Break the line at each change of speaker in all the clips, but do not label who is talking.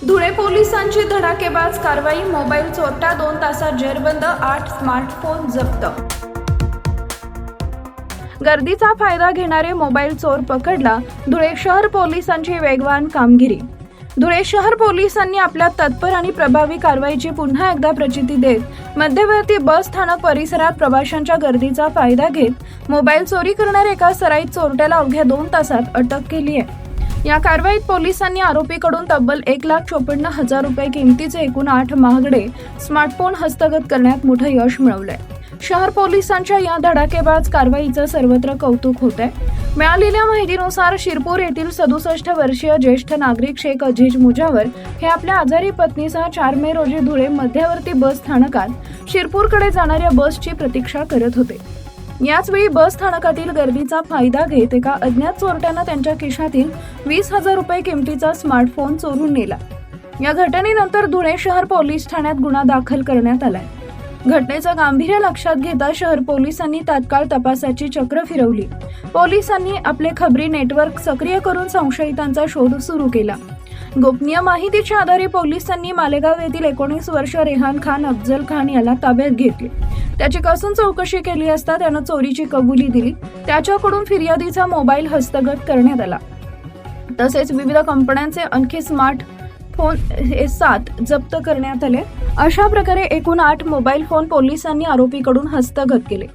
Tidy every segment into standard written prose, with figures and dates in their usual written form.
धुळे पोलिसांची धडाकेबाज कारवाई, मोबाईल चोरटा 2 तासात जेरबंद, 8 स्मार्टफोन जप्त. गर्दीचा फायदा घेणारे मोबाईल चोर पकडला, धुळे शहर पोलिसांची वेगवान कामगिरी. धुळे शहर पोलिसांनी आपल्या तत्पर आणि प्रभावी कारवाईची पुन्हा एकदा प्रचिती देत मध्यवर्ती बस स्थानक परिसरात प्रवाशांच्या गर्दीचा फायदा घेत मोबाईल चोरी करणाऱ्या एका सराईत चोरट्याला अवघ्या 2 तासात अटक केली आहे. या कारवाईत पोलिसांनी आरोपीकडून तब्बल 1,54,000 रुपये किमतीचे एकूण 8 महागडे स्मार्टफोन हस्तगत करण्यात मोठं यश मिळवलंय. शहर पोलिसांच्या या धडाकेबाज कारवाईचं सर्वत्र कौतुक होत आहे. मिळालेल्या माहितीनुसार शिरपूर येथील 67 वर्षीय ज्येष्ठ नागरिक शेख अजीज मुजावर हे आपल्या आजारी पत्नीसह 4 मे रोजी धुळे मध्यवर्ती बस स्थानकात शिरपूरकडे जाणाऱ्या बसची प्रतीक्षा करत होते. याचवेळी बस स्थानकातील गर्दीचा फायदा घेत एका अज्ञात चोरट्यानं त्यांच्या खिशातील 20,000 रुपये किमतीचा स्मार्टफोन चोरून नेला. या घटनेनंतर धुळे शहर पोलीस ठाण्यात गुन्हा दाखल करण्यात आलाय. घटनेचं गांभीर्य लक्षात घेता शहर पोलिसांनी तात्काळ तपासाची चक्र फिरवली. पोलिसांनी आपले खबरी नेटवर्क सक्रिय करून संशयितांचा शोध सुरू केला. गोपनीय माहितीच्या आधारे पोलिसांनी मालेगाव येथील 19 वर्ष रेहान खान अफजल खान याला ताब्यात घेतले. त्याची कसून चौकशी केली असता त्यानं चोरीची कबुली दिली. त्याच्याकडून फिर्यादीचा मोबाईल हस्तगत करण्यात आला. तसेच विविध कंपन्यांचे आणखी स्मार्टफोन 7 जप्त करण्यात आले. अशा प्रकारे एकूण 8 मोबाईल फोन पोलिसांनी आरोपीकडून हस्तगत केले.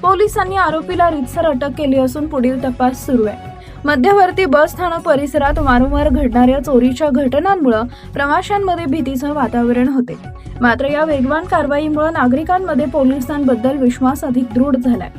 पोलिसांनी आरोपीला रीतसर अटक केली असून पुढील तपास सुरू आहे. मध्यवर्ती बस स्थानक परिसरात वारंवार घडणाऱ्या चोरीच्या घटनांमुळे प्रवाशांमध्ये भीतीचं वातावरण होते. मात्र या वेगवान कारवाईमुळे नागरिकांमध्ये पोलिसांबद्दल विश्वास अधिक दृढ झालाय.